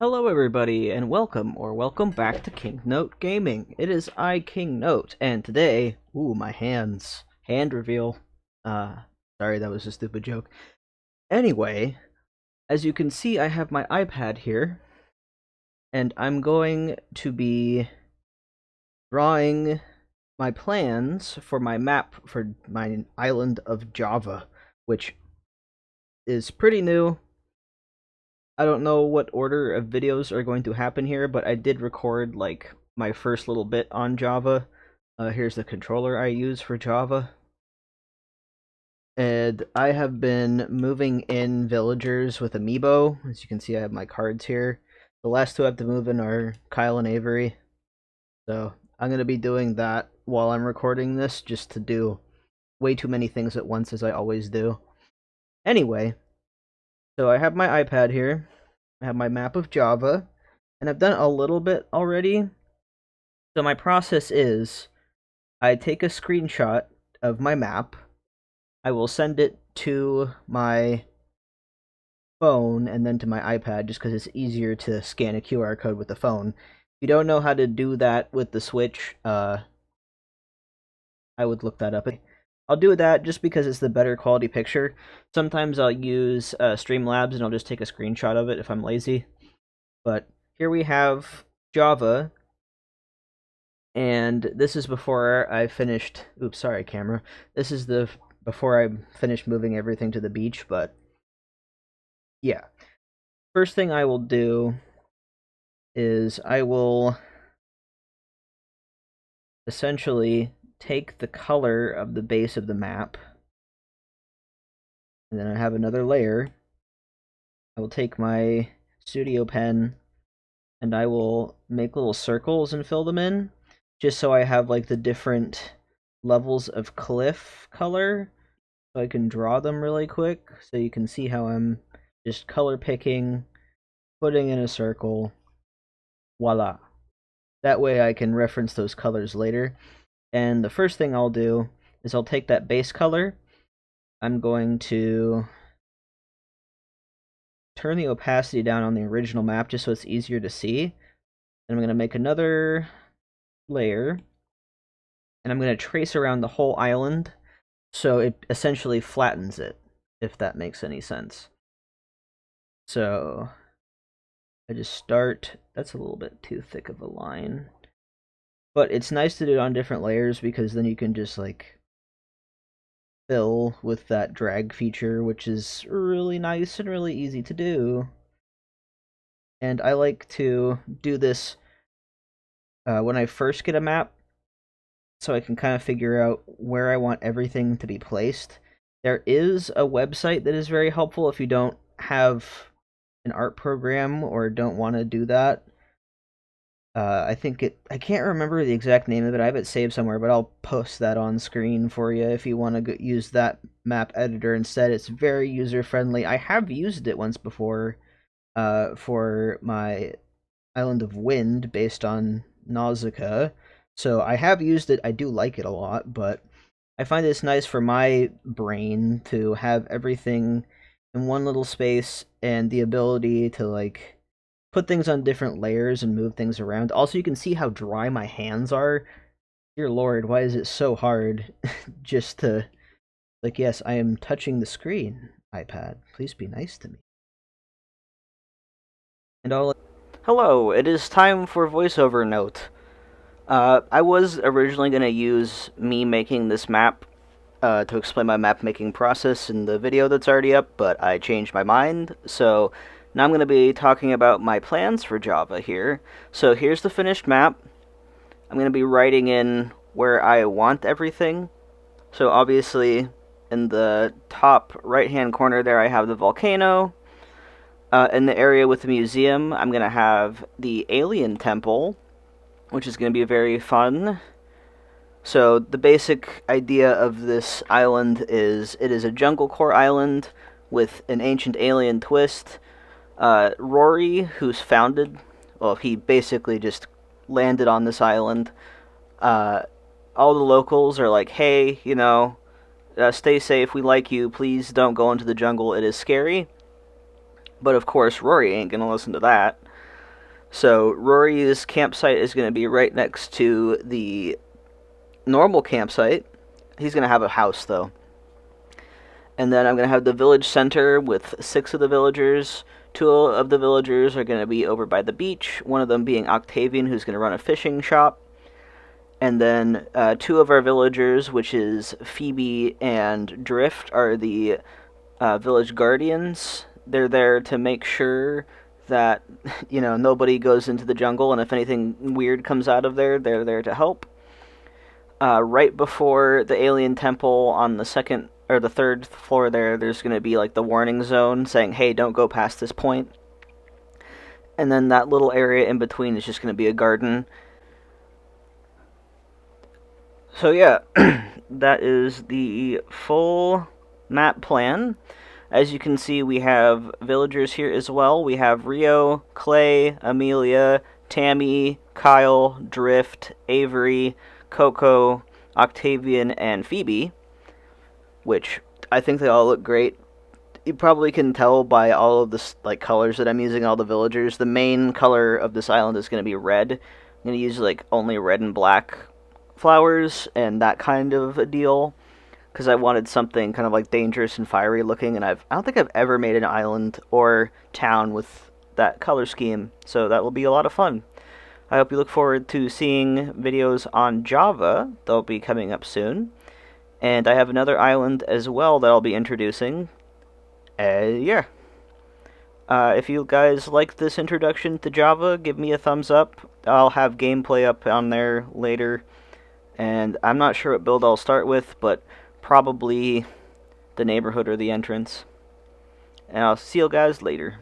Hello everybody, and welcome back to King Note Gaming. It is I, King Note, and today, my hands. Hand reveal. Sorry, that was a stupid joke. Anyway, as you can see, I have my iPad here, and I'm going to be drawing my plans for my map for my island of Java, which is pretty new. I don't know what order of videos are going to happen here, but I did record, like, my first little bit on Java. Here's the controller I use for Java. And I have been moving in villagers with Amiibo. As you can see, I have my cards here. The last two I have to move in are Kyle and Avery. So I'm going to be doing that while I'm recording this, just to do way too many things at once, as I always do. Anyway, so I have my iPad here. I have my map of Java, and I've done a little bit already. So my process is, I take a screenshot of my map, I will send it to my phone and then to my iPad, just because it's easier to scan a QR code with the phone. If you don't know how to do that with the Switch, I would look that up. I'll do that just because it's the better quality picture. Sometimes I'll use Streamlabs and I'll just take a screenshot of it if I'm lazy. But here we have Java, and this is before I finished. Oops, sorry, camera. This is before I finished moving everything to the beach. But yeah, first thing I will do is I will essentially take the color of the base of the map, and then I have another layer. I will take my studio pen and I will make little circles and fill them in, just so I have like the different levels of cliff color, so I can draw them really quick, so you can see how I'm just color picking, putting in a circle, voila. That way I can reference those colors later. And the first thing I'll do is I'll take that base color, I'm going to turn the opacity down on the original map just so it's easier to see. And I'm going to make another layer, and I'm going to trace around the whole island so it essentially flattens it, if that makes any sense. So I just start, that's a little bit too thick of a line, but it's nice to do it on different layers because then you can just like fill with that drag feature, which is really nice and really easy to do. And I like to do this when I first get a map, so I can kind of figure out where I want everything to be placed. There is a website that is very helpful if you don't have an art program or don't want to do that. I can't remember the exact name of it. I have it saved somewhere, but I'll post that on screen for you if you want to use that map editor instead. It's very user-friendly. I have used it once before for my Island of Wind based on Nausicaa. So I have used it. I do like it a lot, but I find it's nice for my brain to have everything in one little space and the ability to like put things on different layers and move things around. Also, you can see how dry my hands are. Dear Lord, why is it so hard just to, like, yes, I am touching the screen, iPad. Please be nice to me. And all. Hello, it is time for voiceover note. I was originally going to use me making this map to explain my map making process in the video that's already up, but I changed my mind, so now I'm going to be talking about my plans for Java here. So here's the finished map. I'm going to be writing in where I want everything. So obviously, in the top right-hand corner there, I have the volcano. In the area with the museum, I'm going to have the alien temple, which is going to be very fun. So the basic idea of this island is it is a Junglecore island with an ancient alien twist. Rory, who's he basically just landed on this island. All the locals are like, hey, stay safe, we like you, please don't go into the jungle, it is scary. But of course, Rory ain't gonna listen to that. So Rory's campsite is going to be right next to the normal campsite. He's going to have a house, though. And then I'm going to have the village center with 6 of the villagers. 2 of the villagers are going to be over by the beach, one of them being Octavian, who's going to run a fishing shop. And then 2 of our villagers, which is Phoebe and Drift, are the village guardians. They're there to make sure that, nobody goes into the jungle, and if anything weird comes out of there, they're there to help. Right before the alien temple on the second or the third floor there's going to be like the warning zone saying, hey, don't go past this point. And then that little area in between is just going to be a garden. So yeah, that is the full map plan. As you can see, we have villagers here as well. We have Rio, Clay, Amelia, Tammy, Kyle, Drift, Avery, Coco, Octavian, and Phoebe, which I think they all look great. You probably can tell by all of the colors that I'm using, all the villagers. The main color of this island is going to be red. I'm going to use only red and black flowers and that kind of a deal, because I wanted something kind of dangerous and fiery looking, and I don't think I've ever made an island or town with that color scheme, so that will be a lot of fun. I hope you look forward to seeing videos on Java. They'll be coming up soon. And I have another island as well that I'll be introducing. Yeah. If you guys like this introduction to Java, give me a thumbs up. I'll have gameplay up on there later. And I'm not sure what build I'll start with, but probably the neighborhood or the entrance. And I'll see you guys later.